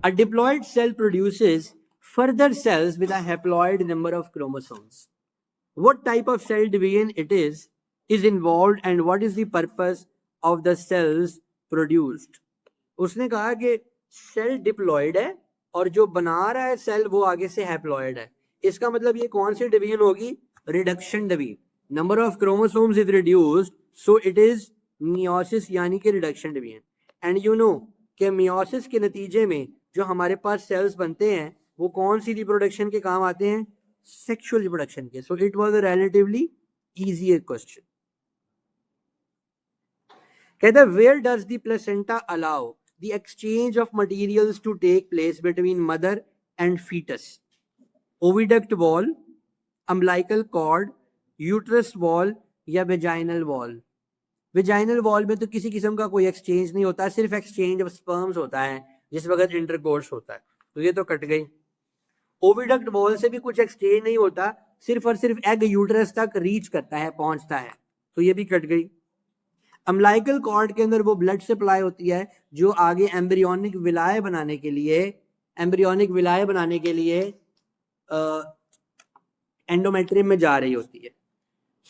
A diploid cell produces further cells with a haploid number of chromosomes. What type of cell division it is involved and what is the purpose of the cells produced? उसने कहा कि cell diploid है और जो बना रहा है cell वो आगे से हैप्लॉयड है. इसका मतलब ये कौन सी डिवीजन होगी? Reduction division. Number of chromosomes is reduced, so it is meiosis यानी कि reduction division. And you know कि मियोसिस के नतीजे में जो हमारे पास सेल्स बनते हैं वो कौन सी रिप्रोडक्शन के काम आते हैं? सेक्सुअल रिप्रोडक्शन के. So it was a relatively easy question. कहता है where does the placenta allow the exchange of materials to take place between mother and fetus? Oviduct wall, umbilical cord, uterus wall या vaginal wall? vaginal wall में तो किसी किस्म का कोई exchange नहीं होता, सिर्फ एक्सचेंज ऑफ स्पर्म्स होता है जिस वक्त इंटरकोर्स होता है. तो ये तो कट गई. ओविडक्ट वॉल से भी कुछ एक्सचेंज नहीं होता, सिर्फ और सिर्फ एग यूटरस तक रीच करता है, पहुंचता है. तो ये भी कट गई. अम्बिलिकल कॉर्ड के अंदर वो ब्लड सप्लाई होती है जो आगे एम्ब्रियोनिक विलाय बनाने के लिए एंडोमेट्रियम में जा रही होती है.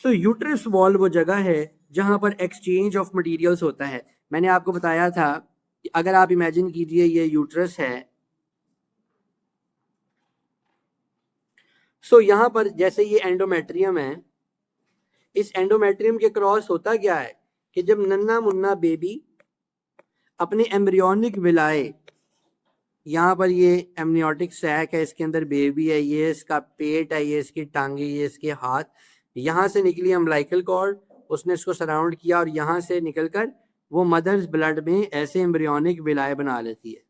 सो यूट्रस वॉल वो जगह है जहां पर एक्सचेंज ऑफ मटेरियल्स होता है. मैंने आपको बताया था कि अगर आप इमेजिन कीजिए ये यूट्रस है, सो यहां पर जैसे ये एंडोमेट्रियम है, इस एंडोमेट्रियम के क्रॉस होता क्या है कि जब नन्ना मुन्ना बेबी अपने एम्ब्रियोनिक विलाय, यहाँ पर ये एमनियोटिक सैक है, इसके अंदर बेबी है, ये इसका पेट है, ये इसकी टांगे, ये इसके हाथ, यहाँ से निकली अम्बिलिकल कॉर्ड, उसने इसको सराउंड किया और यहाँ से निकलकर वो मदर्स ब्लड में ऐसे एम्ब्रियोनिक विलाय बना लेती है.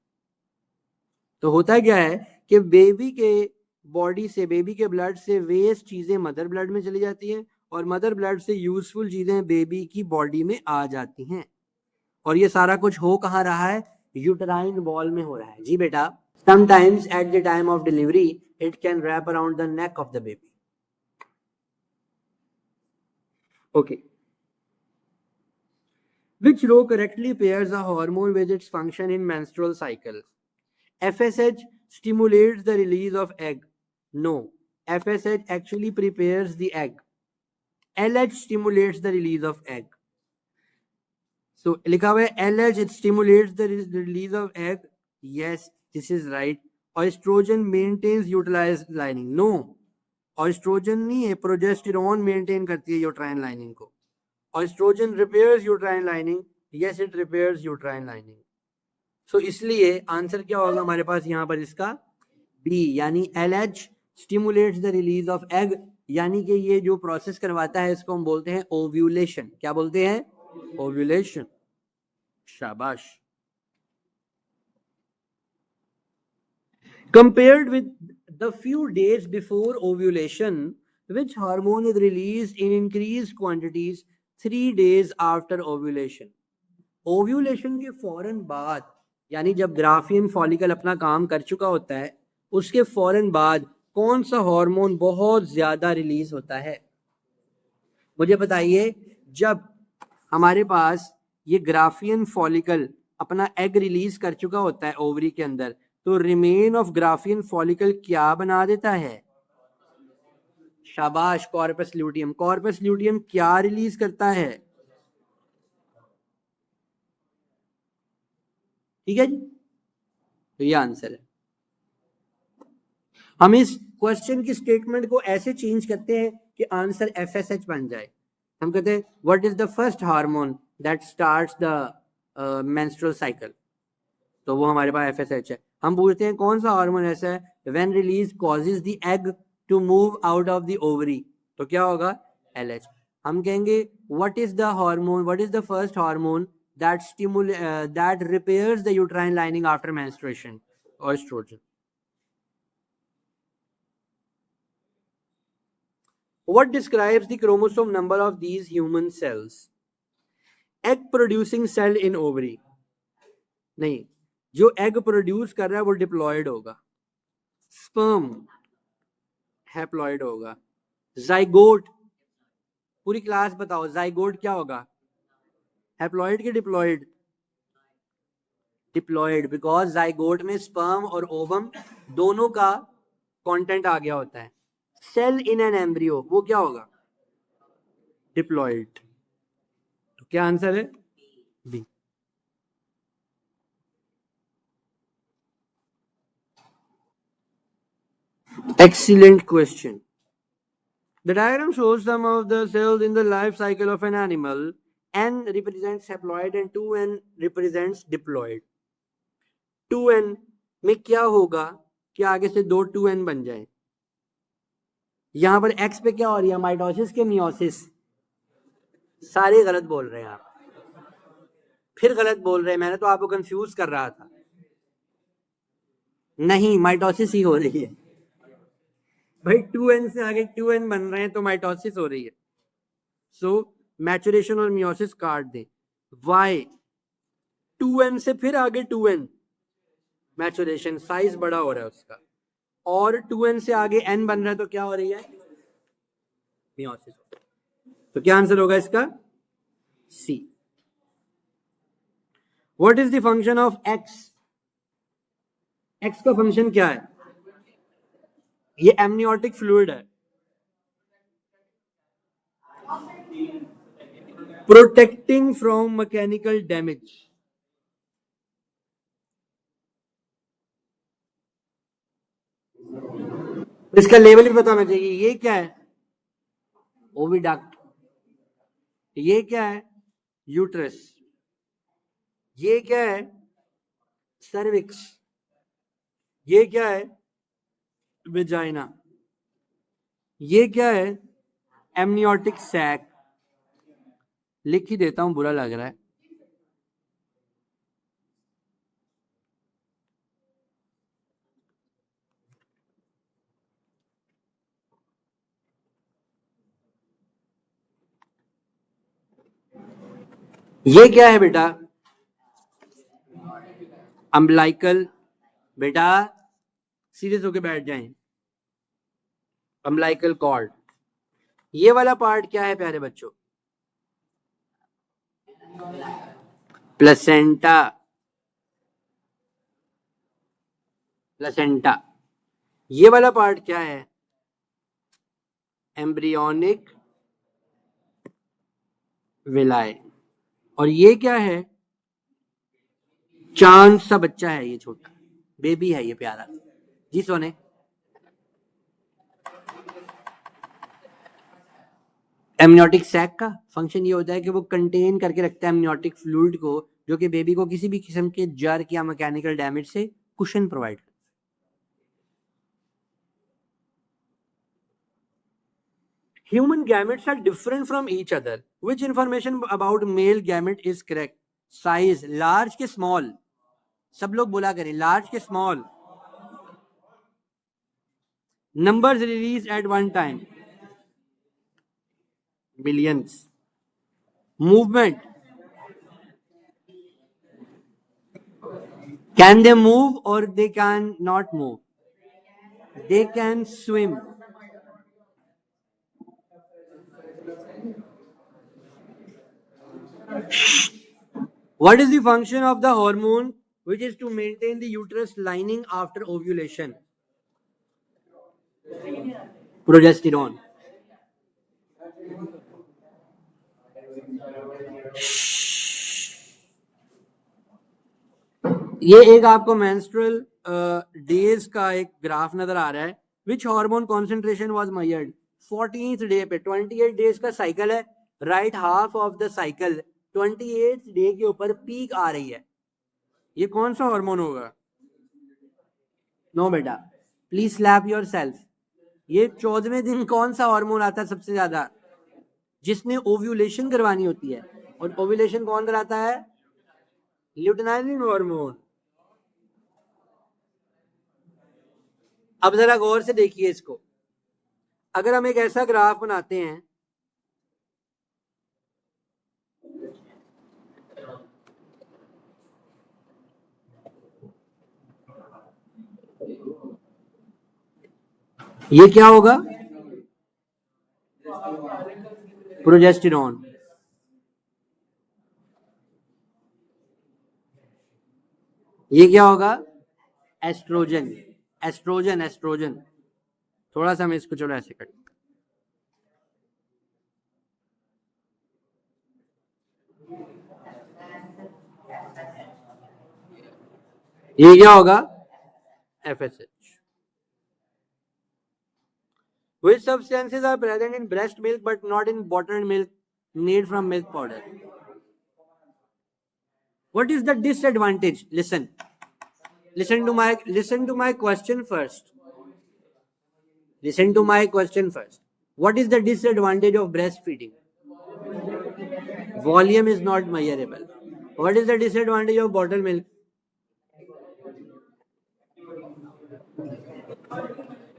तो होता क्या है कि बेबी के बॉडी से, बेबी के ब्लड से वेस्ट चीज़ें मदर ब्लड में चली जाती हैं और मदर ब्लड से यूजफुल चीजें बेबी की बॉडी में आ जाती हैं. और ये सारा कुछ हो कहाँ रहा है? यूटराइन वॉल में हो रहा है. जी बेटा. Sometimes at the time of delivery it can wrap around the neck of the baby. Okay. Which row correctly pairs a hormone with its function in menstrual cycle? FSH stimulates the release of egg. No. FSH actually prepares the egg. LH stimulates the release of egg. So लिखा हुआ है LH it stimulates the release of egg. Yes, this is right. Estrogen maintains uterine lining. No, estrogen नहीं है, progesterone maintain करती है uterine lining को. Estrogen repairs uterine lining. Yes, it repairs uterine lining. So इसलिए answer क्या होगा हमारे पास यहाँ पर इसका? B, यानी LH stimulates the release of egg, यानी कि ये जो प्रोसेस करवाता है इसको हम बोलते हैं ओव्यूलेशन. क्या बोलते हैं? ओव्यूलेशन. शाबाश. Compared with the few days before ovulation, which hormone is released in increased quantities 3 days after ovulation? Ovulation के फौरन बाद, यानी जब ग्राफियन फॉलिकल अपना काम कर चुका होता है, उसके फौरन बाद कौन सा हार्मोन बहुत ज्यादा रिलीज होता है? मुझे बताइए. जब हमारे पास ये ग्राफियन फॉलिकल अपना एग रिलीज कर चुका होता है ओवरी के अंदर, तो रिमेन ऑफ ग्राफियन फॉलिकल क्या बना देता है? शाबाश, कॉर्पस ल्यूटियम. कॉर्पस ल्यूटियम क्या रिलीज करता है? ठीक है जी. तो ये आंसर है. हम इस क्वेश्चन की स्टेटमेंट को ऐसे चेंज करते हैं कि आंसर FSH बन जाए. हम कहते हैं what is the first hormone that starts the menstrual cycle, तो वो हमारे पास FSH है. हम पूछते हैं कौन सा हार्मोन ऐसा है when release causes the egg to move out of the ovary, तो क्या होगा? LH. हम कहेंगे what is the hormone, what is the first hormone that repairs the uterine lining after menstruation? Estrogen. What describes the chromosome number of these human cells? Egg producing cell in ovary. नहीं, जो egg produce कर रहा है वो diploid होगा. Sperm haploid होगा. Zygote, पूरी class बताओ जाइगोट क्या होगा? हैप्लॉयड के डिप्लॉयड? डिप्लॉयड, बिकॉज जाइगोट में स्पर्म और ओवम दोनों का कंटेंट आ गया होता है. सेल इन एन एम्ब्रियो, वो क्या होगा? डिप्लॉयड. तो क्या आंसर है? B. Excellent question. The diagram shows some of the cells in the life cycle of an animal. N represents haploid and 2N represents diploid. 2N में क्या होगा कि आगे से दो 2N बन जाए? यहां पर X पे क्या हो रही है? माइटोसिस के मियोसिस? सारे गलत बोल रहे हैं आप. फिर गलत बोल रहे हैं, मैंने तो आपको कंफ्यूज कर रहा था. नहीं, माइटोसिस ही हो रही है भाई. 2N से आगे 2N बन रहे हैं तो माइटोसिस हो रही है. सो मैचुरेशन और मियोसिस काट दे. वाई? 2N से फिर आगे 2N, मैचुरेशन, साइज बड़ा हो रहा है उसका. और 2N से आगे N बन रहा है तो क्या हो रही है? मियोसिस. तो क्या आंसर होगा इसका? C. What is the function of X? X का फंक्शन क्या है? ये एमनियोटिक फ्लूइड है. Protecting from mechanical damage. इसका लेवल भी बताना चाहिए. ये क्या है? ओविडक्ट. ये क्या है? यूट्रस. ये क्या है? सर्विक्स. ये क्या है? वेजाइना. ये क्या है? Amniotic sac. लिख ही देता हूं, बुरा लग रहा है. ये क्या है बेटा? अम्बलाइकल. बेटा सीरियस होके बैठ जाएं. Umbilical cord. ये वाला पार्ट क्या है प्यारे बच्चों? प्लेसेंटा. प्लेसेंटा. ये वाला पार्ट क्या है? Embryonic villi. और ये क्या है? चांद सा बच्चा है, ये छोटा बेबी है, ये प्यारा. जी सोने. एमनियोटिक सैक का फंक्शन ये होता है कि वो कंटेन करके रखता है एमनियोटिक फ्लूइड को, जो कि बेबी को किसी भी किस्म के जर्क या मैकेनिकल डैमेज से cushion provide. Human gametes are different from each other. Which information about male gamete is correct? Size, large के small? सब लोग बोला करें, large के small? Numbers released at one time? Billions. Movement? Can they move or they can not move? They can swim. What is the function of the hormone which is to maintain the uterus lining after ovulation? Progesterone. ये एक आपको menstrual days का एक graph नजर आ रहा है. Which hormone concentration was measured? 14th day पे. 28 days का साइकिल है. Right half of the cycle 28th day के ऊपर पीक आ रही है. ये कौन सा हार्मोन होगा? नो बेटा, प्लीज स्लैप योर सेल्फ. ये 14वें दिन कौन सा हार्मोन आता है सबसे ज्यादा? जिसने ओव्यूलेशन करवानी होती है. और ओव्यूलेशन कौन कराता है? Luteinizing hormone. अब जरा गौर से देखिए इसको. अगर हम एक ऐसा ग्राफ बनाते हैं, ये क्या होगा? प्रोजेस्टेरॉन. ये क्या होगा? एस्ट्रोजन। Estrogen estrogen. थोड़ा सा मैं इसको चलो ऐसे कर, ये क्या होगा? FSH. Which substances are present in breast milk but not in bottled milk made from milk powder? What is the disadvantage? Listen to my question first. Listen to my question first. What is the disadvantage of breastfeeding? Volume is not measurable. What is the disadvantage of bottled milk?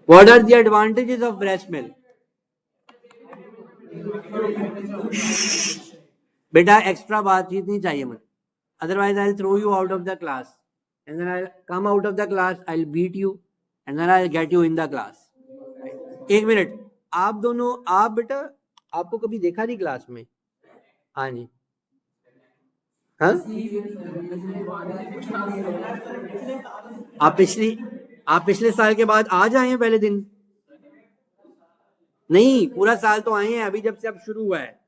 What are the advantages of breast milk? बेटा extra बातचीत नहीं चाहिए मुझे, otherwise I'll throw you out of the class and then I'll come out of the class, I'll beat you and then I'll get you in the class. एक minute, आप दोनों, आप बेटा आपको कभी देखा नहीं क्लास में? हाँ जी, हाँ आप पिछले साल के बाद आज आए हैं पहले दिन? नहीं, पूरा साल तो आए हैं, अभी जब से अब शुरू हुआ है।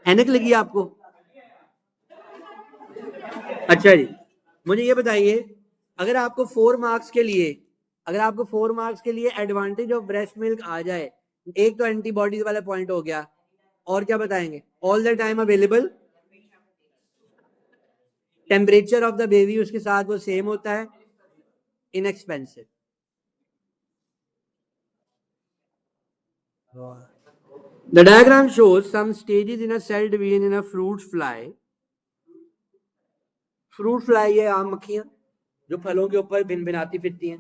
ऐनक लगी आपको? अच्छा जी, मुझे ये बताइए, अगर आपको 4 मार्क्स के लिए एडवांटेज ऑफ ब्रेस्ट मिल्क आ जाए, एक तो एंटीबॉडीज वाला पॉइंट हो गया, और क्या बताएंगे? All the time available, temperature of the baby उसके साथ वो सेम होता है, inexpensive. The diagram shows some stages in a cell division in a fruit fly. Fruit fly ये आम मक्खियां जो फलों के ऊपर भिन भिनाती फिरती हैं।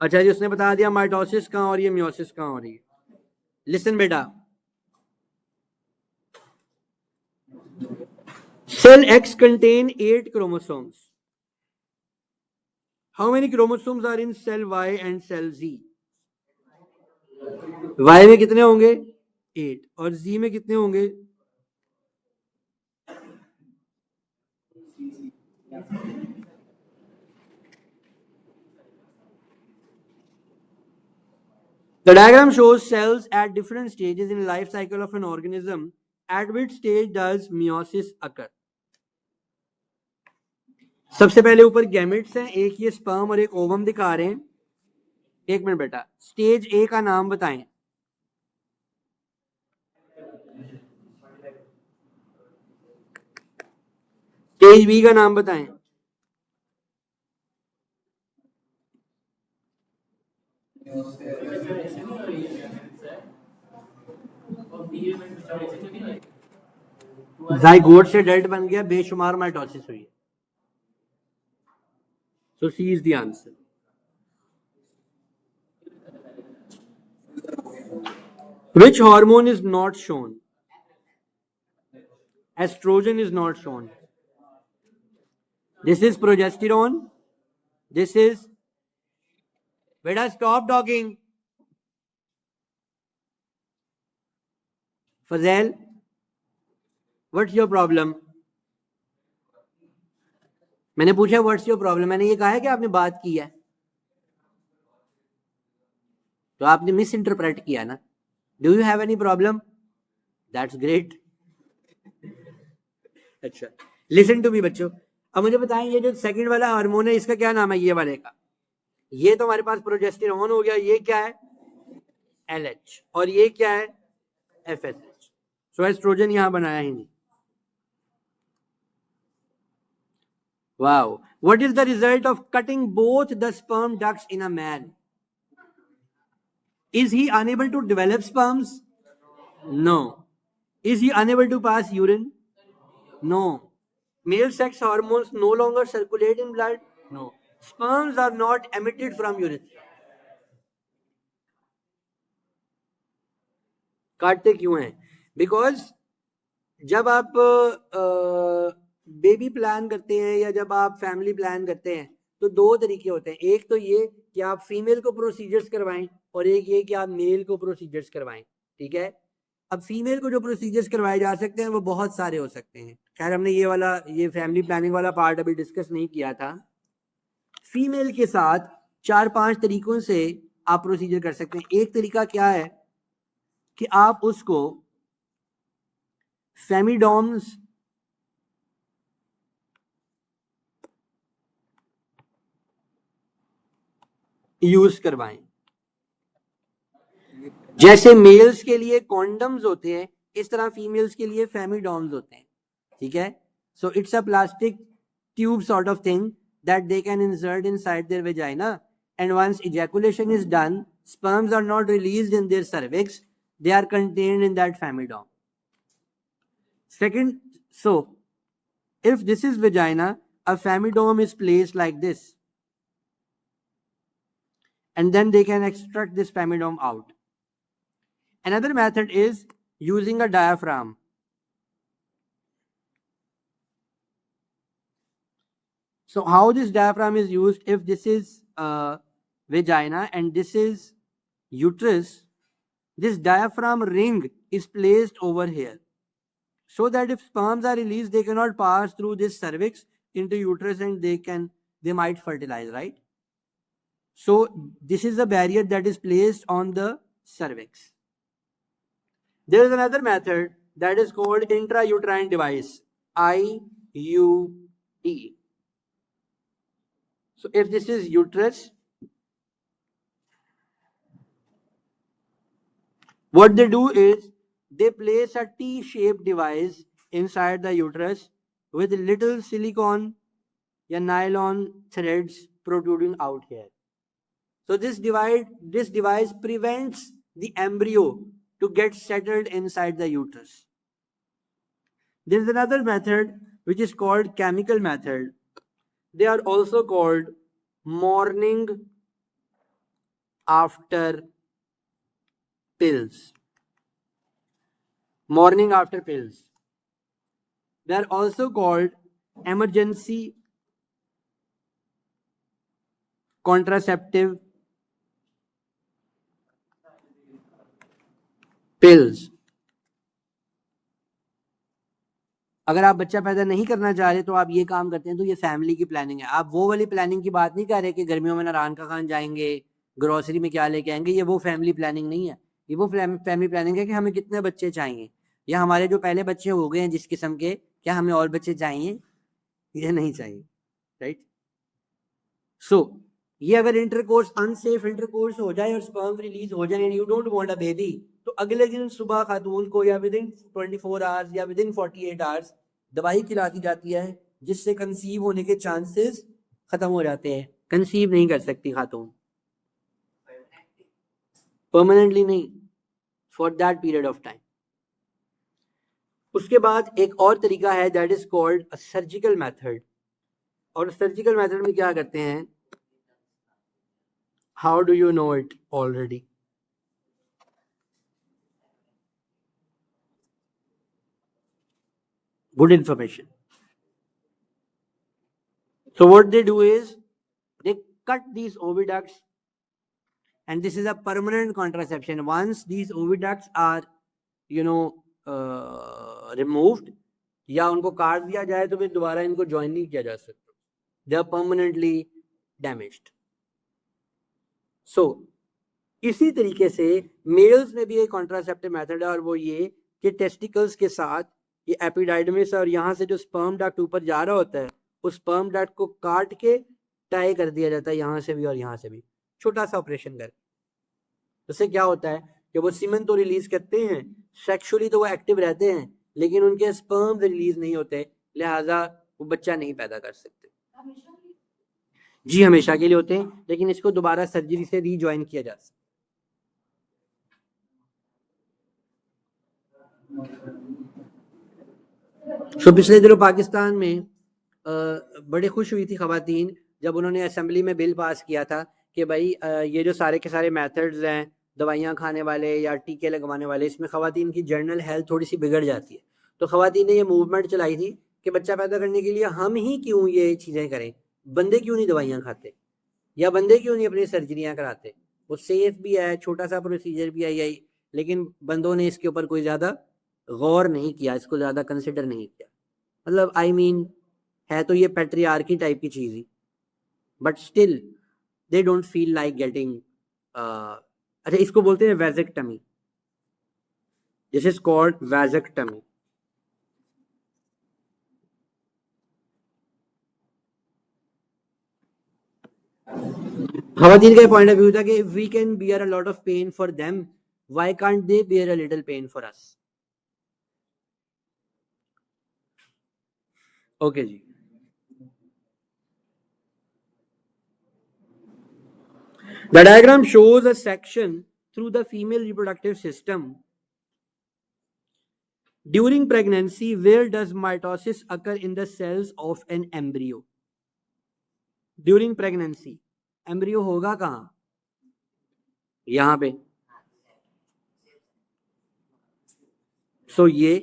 अच्छा जी, उसने बता दिया माइटोसिस कहाँ हो रही है, मियोसिस कहाँ हो रही है। लिसन बेटा, cell X contain 8 chromosomes. How many chromosomes are in cell Y and cell Z? Y में कितने होंगे? 8, और Z में कितने होंगे? The diagram shows cells at different stages in life cycle of an organism. At which stage does meiosis occur? सबसे पहले ऊपर गैमेट्स हैं, एक ये स्पर्म और एक ओवम दिखा रहे हैं। एक मिनट बेटा, स्टेज ए का नाम बताएं। स्टेज बी का नाम बताएं। जाइगोट से डल्ट बन गया, बेशुमार माइटोसिस हुई है। So C is the answer. Which hormone is not shown? Estrogen is not shown. This is progesterone. This is, beta stop talking. Fazal, what's your problem? मैंने पूछा व्हाट्स योर प्रॉब्लम, मैंने ये कहा है कि आपने बात की है, तो आपने मिस इंटरप्रेट किया ना। Do you have any problem? That's great. अच्छा, लिसन टू मी बच्चों, अब मुझे बताएं ये जो सेकंड वाला हार्मोन है इसका क्या नाम है? ये वाले का, ये तो हमारे पास प्रोजेस्टेरोन हो गया, ये क्या है? LH, और ये क्या है? FSH। सो एस्ट्रोजन यहां बनाया ही नहीं। Wow. What is the result of cutting both the sperm ducts in a man? Is he unable to develop sperms? No. Is he unable to pass urine? No. Male sex hormones no longer circulate in blood? No. Sperms are not emitted from urethra. काटते क्यों हैं? Because जब आप baby plan करते हैं या जब आप फैमिली प्लान करते हैं तो 2 तरीके होते हैं। एक तो ये कि आप फीमेल को प्रोसीजर्स करवाएं और एक ये कि आप मेल को प्रोसीजर्स करवाएं, ठीक है। अब फीमेल को जो प्रोसीजर्स करवाए जा सकते हैं वो बहुत सारे हो सकते हैं। खैर हमने ये फैमिली प्लानिंग वाला पार्ट अभी डिस्कस नहीं किया था। फीमेल के साथ 4-5 तरीकों से आप प्रोसीजर कर सकते हैं। एक तरीका क्या है कि आप उसको फेमिडॉम्स यूज करवाएं। जैसे मेल्स के लिए कॉन्डम्स होते हैं, इस तरह फीमेल्स के लिए फेमिडॉम्स होते हैं। ठीक है, so it's a plastic tube sort of thing that they can insert inside their vagina, and once ejaculation is done, sperms are not released in their cervix, they are contained in that femidome. Second, so if this is vagina, a femidome is placed like this, and then they can extract this femidome out. Another method is using a diaphragm. So how this diaphragm is used? If this is vagina and this is uterus, this diaphragm ring is placed over here, so that if sperms are released, they cannot pass through this cervix into uterus and they might fertilize, right? So this is a barrier that is placed on the cervix. There is another method that is called intrauterine device, IUD. So if this is uterus, what they do is they place a T-shaped device inside the uterus with little silicone or nylon threads protruding out here. So this device prevents the embryo to get settled inside the uterus. There is another method which is called chemical method. They are also called morning after pills. Morning after pills. They are also called emergency contraceptive pills. अगर आप बच्चा पैदा नहीं करना चाह रहे तो आप ये काम करते हैं, तो ये फैमिली की प्लानिंग है। आप वो वाली प्लानिंग की बात नहीं कर रहे कि गर्मियों में नारायण का खान जाएंगे, ग्रोसरी में क्या लेके आएंगे। ये वो फैमिली प्लानिंग नहीं है। ये वो फैमिली प्लानिंग है कि हमें कितने बच्चे चाहिए, या हमारे जो पहले बच्चे हो गए हैं जिस किस्म के, क्या हमें और बच्चे चाहिए, ये नहीं चाहिए, राइट। सो ये अगर इंटरकोर्स अनसेफ इंटरकोर्स हो जाए और स्पर्म रिलीज हो जाए, you don't want a baby, तो अगले दिन सुबह खातून को या विद इन 24 आवर्स या विद इन 48 आवर्स दवाई खिला दी जाती है, जिससे कंसीव होने के चांसेस खत्म हो जाते हैं। कंसीव नहीं कर सकती खातून, परमानेंटली नहीं, for that period of time. उसके बाद एक और तरीका है that is called a surgical method. और सर्जिकल मेथड में क्या करते हैं, how do you know it already? Good information. So what they do is they cut these oviducts, and this is a permanent contraception. Once these oviducts are removed या उनको काट दिया जाए तो फिर दोबारा इनको ज्वाइन नहीं किया जा सकता, they are permanently damaged. So इसी तरीके से मेल्स में भी एक कॉन्ट्रासेप्टिव मेथड है, और वो ये कि टेस्टिकल्स के साथ ये एपिडाइडमिस और यहाँ से जो स्पर्म डक्ट ऊपर जा रहा होता है, उस स्पर्म डक्ट को काट के टाई कर दिया जाता है, यहाँ से भी और यहाँ से भी, छोटा सा ऑपरेशन कर। उससे क्या होता है कि वो सीमेन तो रिलीज करते हैं, सेक्सुअली तो वो एक्टिव रहते हैं, लेकिन उनके स्पर्म रिलीज नहीं होते, लिहाजा वो बच्चा नहीं पैदा कर सकते। जी हमेशा के लिए होते हैं, लेकिन इसको दोबारा सर्जरी से रीज्वाइन किया जा सकता। तो पिछले दिनों पाकिस्तान में बड़े खुश हुई थी खवातीन जब उन्होंने असेंबली में बिल पास किया था कि भाई ये जो सारे के सारे मेथड्स हैं दवाइयाँ खाने वाले या टीके लगवाने वाले, इसमें खवातीन की जनरल हेल्थ थोड़ी सी बिगड़ जाती है। तो खवातीन ने ये मूवमेंट चलाई थी कि बच्चा पैदा करने के लिए हम ही क्यों ये चीज़ें करें, बंदे क्यों नहीं दवाइयाँ खाते या बंदे क्यों नहीं अपनी सर्जरियाँ कराते, वो सेफ भी है, छोटा सा प्रोसीजर भी है, यही लेकिन बंदों ने इसके ऊपर कोई ज़्यादा गौर नहीं किया, इसको ज़्यादा कंसिडर नहीं किया। मतलब आई मीन है तो ये पैट्रियार्की टाइप की चीज़ ही, but still they don't feel like getting, अच्छा इसको बोलते हैं vasectomy, this is called vasectomy. खवातीन का पॉइंट ऑफ व्यू था कि if we can bear a lot of pain for them, why can't they bear a little pain for us. Okay जी, the diagram shows a section through the female reproductive system during pregnancy. Where does mitosis occur in the cells of an embryo? During pregnancy embryo होगा कहाँ? यहाँ पे। सो ये,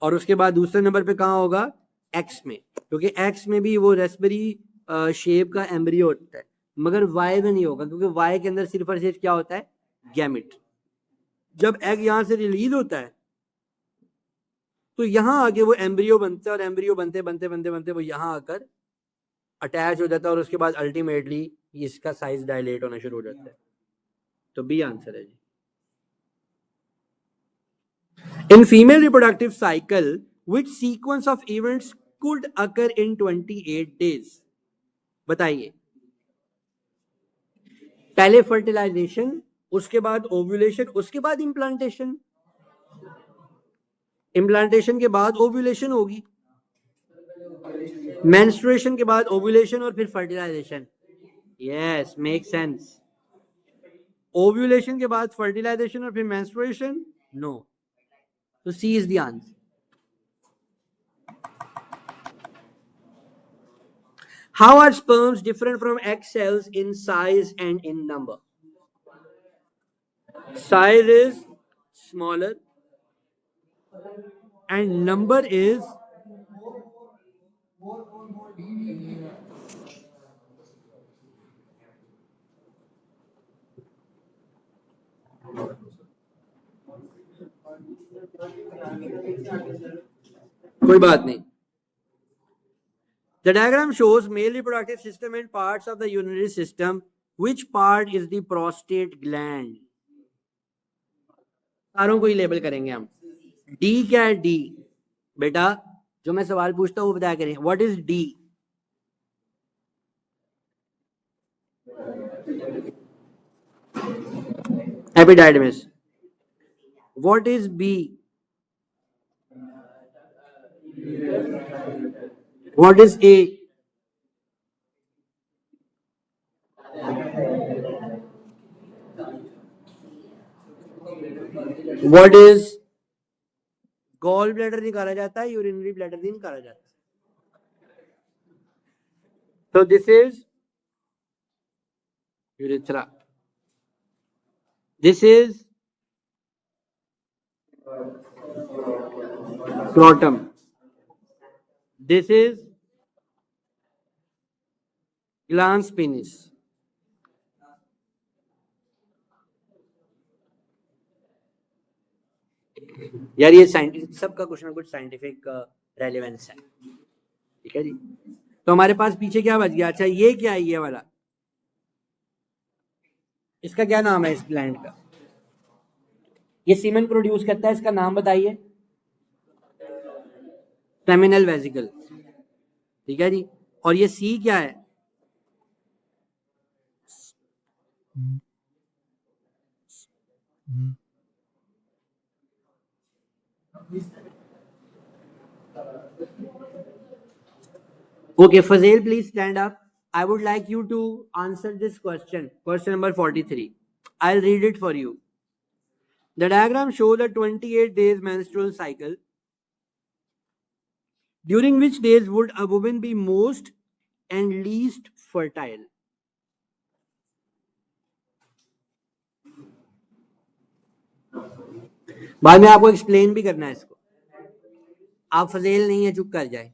और उसके बाद दूसरे नंबर पे कहाँ होगा? एक्स में, क्योंकि एक्स में भी वो रेस्परी शेप का एम्ब्रियो होता है, मगर वाई में नहीं होगा, क्योंकि वाई के अंदर सिर्फ और सिर्फ क्या होता है? गैमेट। जब एग यहाँ से रिलीज होता है तो यहाँ आके वो एम्ब्रियो बनता है, और एम्ब्रियो बनते बनते बनते बनते वो यहाँ आकर अटैच हो जाता है, और उसके बाद अल्टीमेटली इसका साइज डायलेट होना शुरू हो जाता है। तो बी आंसर है जी। In female reproductive cycle, which sequence of events could occur in 28 days? बताइए। पहले फर्टिलाइजेशन, उसके बाद ओव्यूलेशन, उसके बाद इम्प्लांटेशन। इम्प्लांटेशन के बाद ओव्यूलेशन होगी, मेंस्ट्रुएशन के बाद ओव्यूलेशन और फिर fertilisation. Yes, make sense. Ovulation के बाद फर्टिलाइजेशन और फिर मेंस्ट्रुएशन? नो। तो C is the answer. How are sperms different from egg cells in size and in number? Size is smaller and number is कोई बात नहीं। The diagram shows male reproductive system and parts of the urinary system. Which part is the prostate gland? सारों को ही label करेंगे हम। D क्या है? D बेटा जो मैं सवाल पूछता हूँ वो बताया करें। What is D? Epididymis. What is B? What is A? What is? Gall bladder निकाला जाता है, यूरिनरी ब्लैडर नहीं निकाला जाता। So this is urethra. This is scrotum. This is glans penis. यार ये साइंटिफिक, सबका कुछ ना कुछ साइंटिफिक रेलेवेंस है, ठीक है जी। तो हमारे पास पीछे क्या बच गया? अच्छा ये क्या है? ये वाला, इसका क्या नाम है? इस ग्लैंड का, ये सीमेन प्रोड्यूस करता है, इसका नाम बताइए। सेमिनल वेसिकल, ठीक है जी। और ये सी क्या है? Okay, Fazil, please stand up. I would like you to answer this question. Question number 43. I'll read it for you. The diagram shows a 28 days menstrual cycle. During which days would a woman be most and least fertile? बाद में आपको explain भी करना है इसको। आप फजेल नहीं है, चुप कर जाए।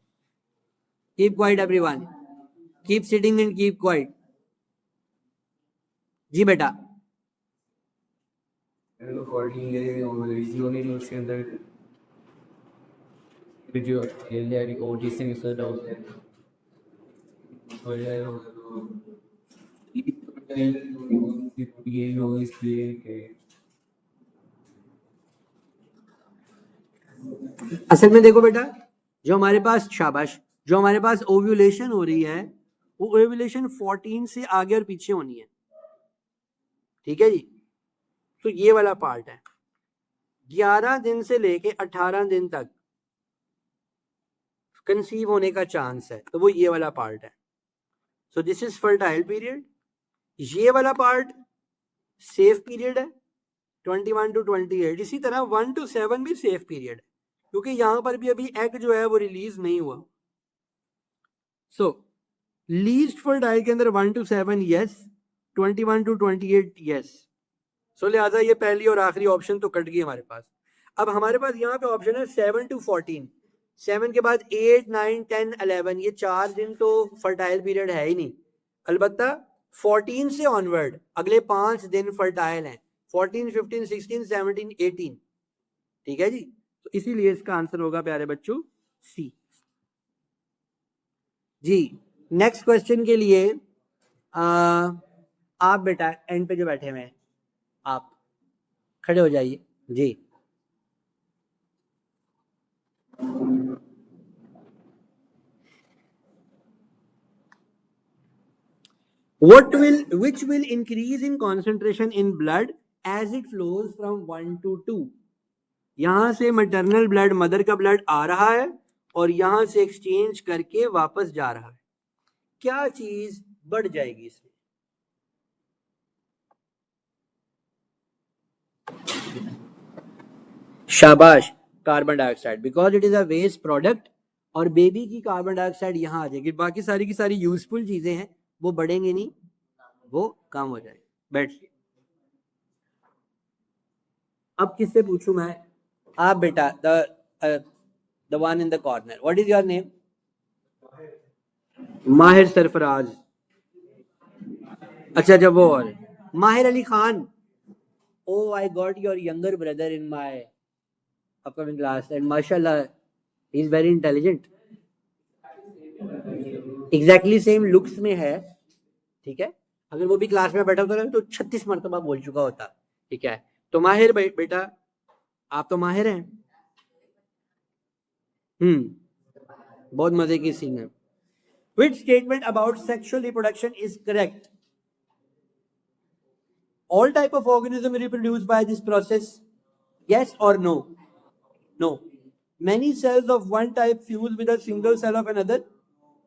Keep quiet everyone. Keep sitting and keep quiet. जी बेटा। असल में देखो बेटा, जो हमारे पास, शाबाश, जो हमारे पास ओव्यूलेशन हो रही है वो ओव्यूलेशन 14 से आगे और पीछे होनी है, ठीक है जी। तो ये वाला पार्ट है, 11 दिन से लेके 18 दिन तक कंसीव होने का चांस है, तो वो ये वाला पार्ट है। So this is fertile period. ये वाला पार्ट सेफ पीरियड है 21 to 28। इसी तरह 1 to 7 भी सेफ पीरियड है, क्योंकि यहां पर भी अभी एग जो है वो रिलीज नहीं हुआ। सो लीस्ट फर्टाइल के अंदर 1 to 7 यस, 21 to 28 यस। सो लिहाजा ये पहली और आखिरी ऑप्शन तो कट गई हमारे पास। अब हमारे पास यहाँ पे ऑप्शन है 7 to 14। 7 के बाद 8, 9, 10, 11, ये 4 दिन तो फर्टाइल पीरियड है ही नहीं। अलबत्ता 14 से ऑनवर्ड अगले 5 दिन फर्टाइल हैं, 14, 15, 16, 17, 18, ठीक है जी। तो इसीलिए इसका आंसर होगा प्यारे बच्चों सी जी। नेक्स्ट क्वेश्चन के लिए आप बेटा एंड पे जो बैठे हुए हैं आप खड़े हो जाइए जी। Which will increase in concentration in blood as it flows from 1 to 2? यहां से मैटरनल ब्लड, मदर का ब्लड आ रहा है और यहां से एक्सचेंज करके वापस जा रहा है, क्या चीज बढ़ जाएगी इसमें? शाबाश, carbon dioxide, because it is a waste product और बेबी की कार्बन डाइऑक्साइड यहां आ जाएगी। बाकी सारी की सारी यूजफुल चीजें हैं वो बढ़ेंगी नहीं, वो कम हो जाएगी। बैठिए। अब किससे पूछूं मैं? आप बेटा, the one in the corner, what is your name? Mahir Sarfaraz. अच्छा जब वो और Mahir Ali Khan. Oh I got your younger brother in my upcoming class and माशाल्लाह he is very intelligent, exactly same looks में है, ठीक है। अगर वो भी क्लास में बैठा होता तो 36 मरतबा बोल चुका होता, ठीक है। तो माहिर बेटा, आप तो माहिर हैं। बहुत मजे की सीन है। Which statement about sexual reproduction is correct? All type of organism reproduce by this process. Yes or no? No. Many cells of one type fuse with a single cell of another.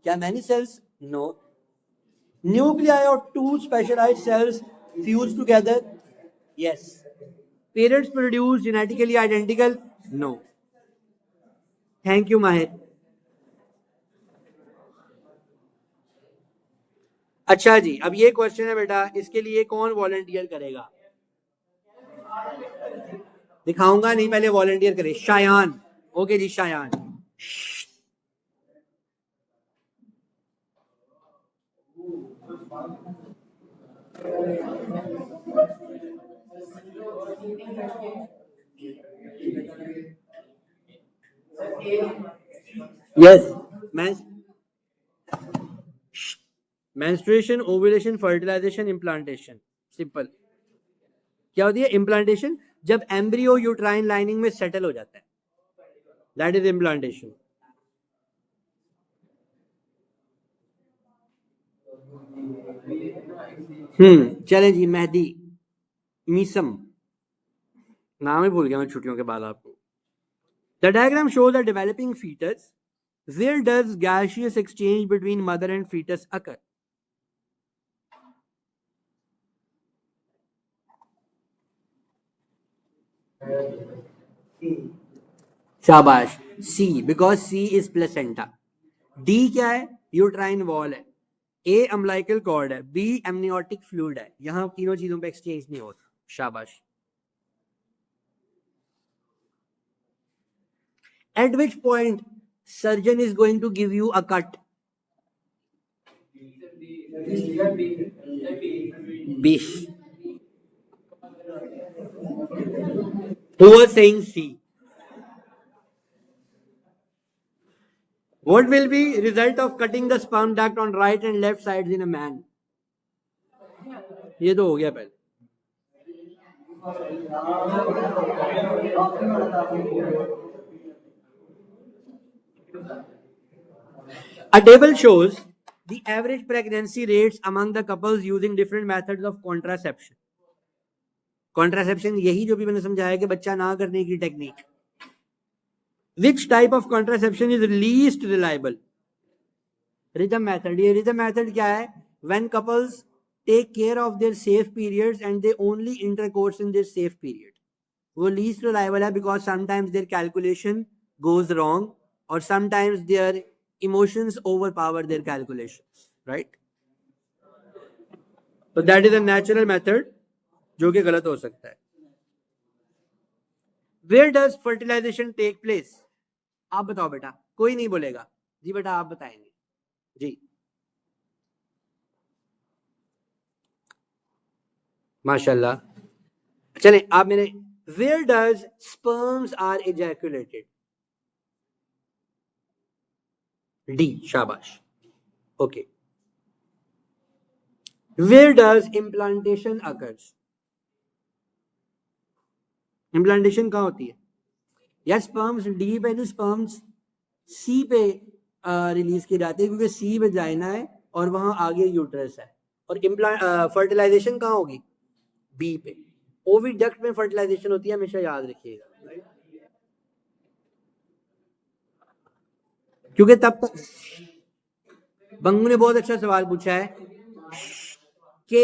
क्या many cells? No. Nuclei of two specialized cells fuse together. Yes. Parents produce genetically identical. No. Thank you, Mahir. अच्छा जी, अब ये question है बेटा, इसके लिए कौन volunteer करेगा? दिखाऊंगा नहीं, पहले वॉलंटियर करे। Shayan. Okay ji, Shayan. Yes. Menstruation, ovulation, fertilization, implantation. Simple. क्या होती है इम्प्लांटेशन? जब एम्ब्रियो यूट्राइन लाइनिंग में सेटल हो जाता है, दैट इज इम्प्लांटेशन। चले जी, मेहदी मीसम, नाम ही भूल गया मैं छुट्टियों के बाद आपको। The diagram shows a developing foetus, where does gaseous exchange between mother and fetus occur? शाबाश, C, because C is placenta. D क्या है? यूट्राइन वॉल है। ए अम्लाइकल कॉर्ड है। बी एमनियोटिक फ्लूइड है। यहां तीनों चीजों पे एक्सचेंज नहीं होता। शाबाश। At which point surgeon is going to give you a cut? Bish. Who was saying C? What will be result of cutting the sperm duct on right and left sides in a man? ये तो हो गया पहले. A table shows the average pregnancy rates among the couples using different methods of contraception. Contraception यही जो भी मैंने समझाया कि बच्चा ना करने की technique. Which type of contraception is least reliable? Rhythm method. ये rhythm method क्या है? When couples take care of their safe periods and they only intercourse in this safe period. वो least reliable है because sometimes their calculation goes wrong or sometimes their emotions overpower their calculations, right? So that is a natural method जो कि गलत हो सकता है. Where does fertilization take place? आप बताओ बेटा, कोई नहीं बोलेगा जी. बेटा आप बताएंगे जी. माशाल्लाह. चले आप मेरे. Where does sperms are ejaculated? D. शाबाश. Okay. Where does implantation occurs? Implantation कहाँ होती है? या स्पर्म्स डी पे नहीं, स्पर्म्स सी पे रिलीज की जाती है क्योंकि सी वेजाइना है और वहां आगे यूट्रस है. और फर्टिलाइजेशन कहाँ होगी? बी पे. ओविडक्ट में फर्टिलाइजेशन होती है, हमेशा याद रखिएगा. क्योंकि तब तक बंगू ने बहुत अच्छा सवाल पूछा है कि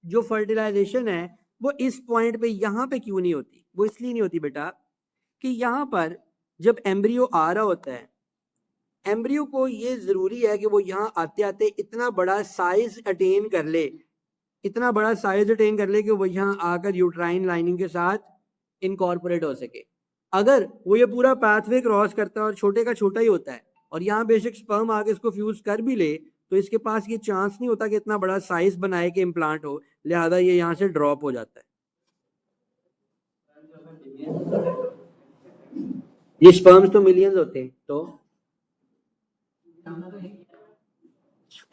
जो फर्टिलाइजेशन है वो इस पॉइंट पे यहां पे क्यों नहीं होती. वो इसलिए नहीं होती बेटा कि यहां पर जब एम्ब्रियो आ रहा होता है, एम्ब्रियो को ये जरूरी है कि वो यहाँ आते आते इतना बड़ा साइज अटेन कर ले, इतना बड़ा साइज अटेन कर ले कि वो यहाँ आकर यूट्राइन लाइनिंग के साथ इनकॉर्पोरेट हो सके. अगर वो ये पूरा पाथवे क्रॉस करता है और छोटे का छोटा ही होता है और यहाँ बेशक स्पर्म आके इसको फ्यूज कर भी ले तो इसके पास ये चांस नहीं होता कि इतना बड़ा साइज बनाए कि इम्प्लांट हो, लिहाजा ये यहाँ से ड्रॉप हो जाता है. ये स्पर्म्स तो मिलियंस होते हैं, तो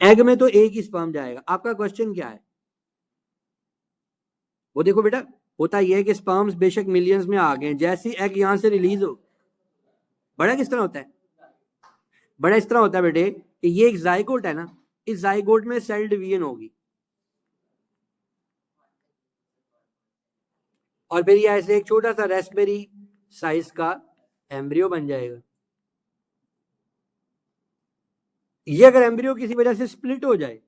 एग में तो एक ही स्पर्म जाएगा. आपका क्वेश्चन क्या है? वो देखो बेटा, होता यह है कि स्पर्म्स बेशक मिलियंस में आ गए, जैसे एग यहां से रिलीज हो. बड़ा किस तरह होता है? बड़ा इस तरह होता है बेटे कि ये एक जाइगोट है ना, इस जाइगोट में सेल डिवीजन होगी और फिर ये ऐसे एक छोटा सा रेस्पबेरी साइज का एम्ब्रियो बन जाएगा. ये अगर एम्ब्रियो किसी वजह से स्प्लिट हो जाए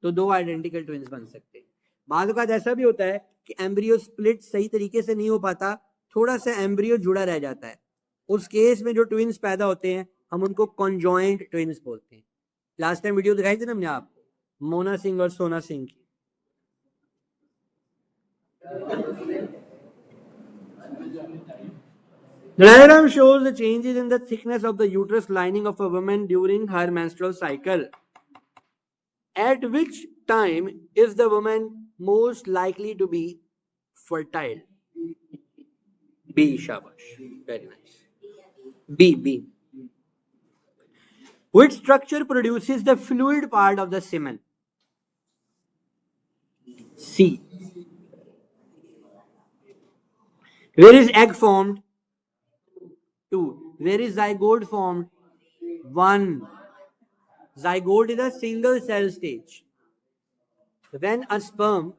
तो दो आइडेंटिकल ट्विंस बन सकते हैं. बाद का ऐसा भी होता है कि एम्ब्रियो स्प्लिट सही तरीके से नहीं हो पाता, थोड़ा सा एम्ब्रियो जुड़ा रह जाता है. उस केस में जो ट्विंस पैदा होते हैं हम उनको कॉन्जॉइंट ट्विंस बोलते हैं. लास्ट टाइम वीडियो दिखाई थी ना हमने आपको, मोना सिंह और सोना सिंह की. The diagram shows the changes in the thickness of the uterus lining of a woman during her menstrual cycle. At which time is the woman most likely to be fertile? B. Shabash. Very nice. B. Which structure produces the fluid part of the semen? C. Where is egg formed? 2. Where is zygote formed? 1. Zygote is a single cell stage. When a sperm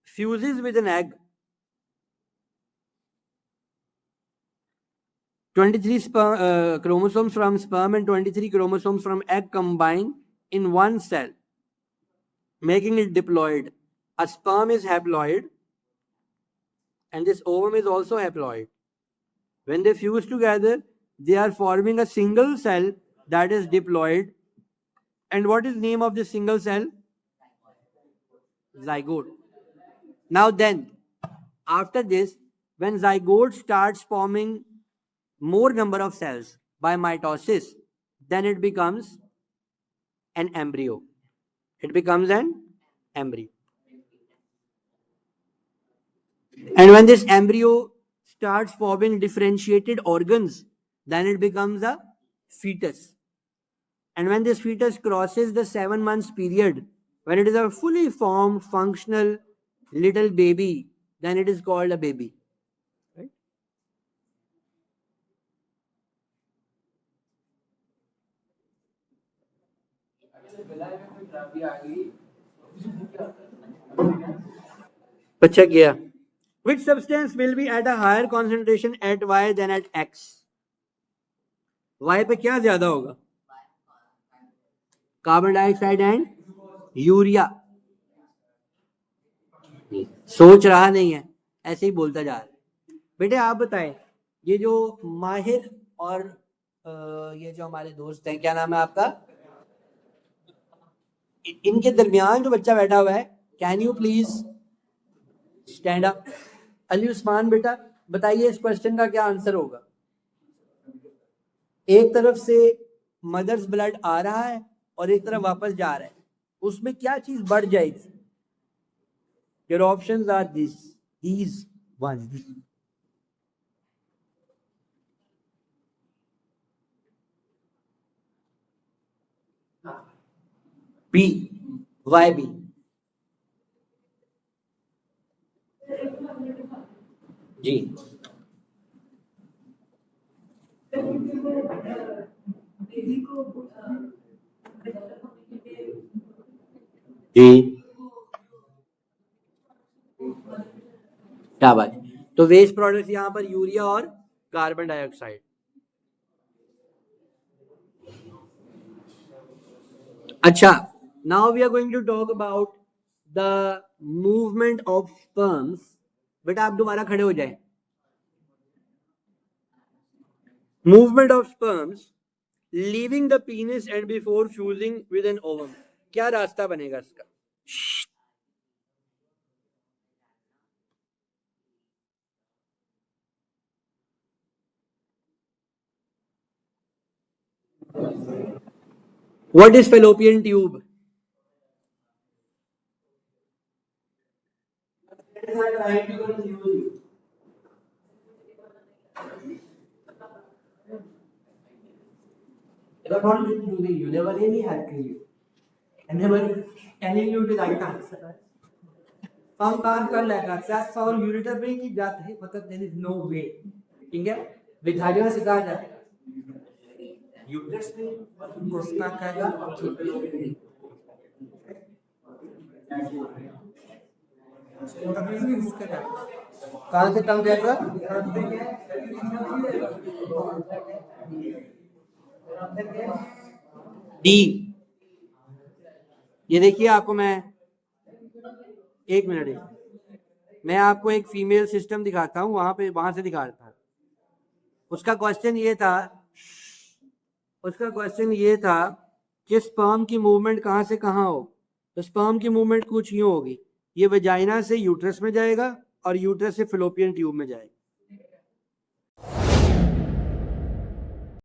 fuses with an egg, 23 chromosomes from sperm and 23 chromosomes from egg combine in one cell, making it diploid. A sperm is haploid and this ovum is also haploid. When they fuse together, they are forming a single cell that is diploid. And what is the name of this single cell? Zygote. Now then, after this, when zygote starts forming more number of cells by mitosis, then it becomes an embryo. It becomes an embryo. And when this embryo starts forming differentiated organs, then it becomes a fetus. And when this fetus crosses the 7 months period, when it is a fully formed, functional little baby, then it is called a baby. Right? अच्छा किया. Which substance will be at a higher concentration at Y than at X? Y पे क्या ज्यादा होगा? Carbon dioxide and urea. सोच रहा नहीं है, ऐसे ही बोलता जा रहा है. बेटे आप बताएं, ये जो माहिर और ये जो हमारे दोस्त हैं, क्या नाम है आपका, इनके दरमियान जो बच्चा बैठा हुआ है, can you please stand up. Ali Usman बेटा बताइए इस क्वेश्चन का क्या आंसर होगा. एक तरफ से मदर्स ब्लड आ रहा है और एक तरफ वापस जा रहा है, उसमें क्या चीज बढ़ जाएगी? Your options are these ones. B. Why B? जी जी क्या बात. तो वेस्ट प्रोडक्ट्स यहाँ पर यूरिया और कार्बन डाइऑक्साइड. अच्छा, now we are going to talk about the movement of sperms. बेटा आप दोबारा खड़े हो जाएं. Movement of sperms leaving the penis and before fusing with an ovum. क्या रास्ता बनेगा इसका? What is fallopian tube? You never really had to you. And never telling you the right answer. हम काम कर लेगा सेक्स और यूरिटर पे की जात है, मतलब देयर इज नो वे. ठीक है, विद्यार्थियों से कहा जाए यूट्रस में घोषणा करेगा. कहाँ से कम जाएगा? डी. ये देखिए आपको मैं एक मिनट, मैं आपको एक फीमेल सिस्टम दिखाता हूँ, वहां से दिखाता हूँ. उसका क्वेश्चन ये था कि स्पर्म की मूवमेंट कहाँ से कहाँ हो. तो स्पर्म की मूवमेंट कुछ यूं होगी, ये वजाइना से यूट्रस में जाएगा और यूट्रस से फैलोपियन ट्यूब में जाएगा.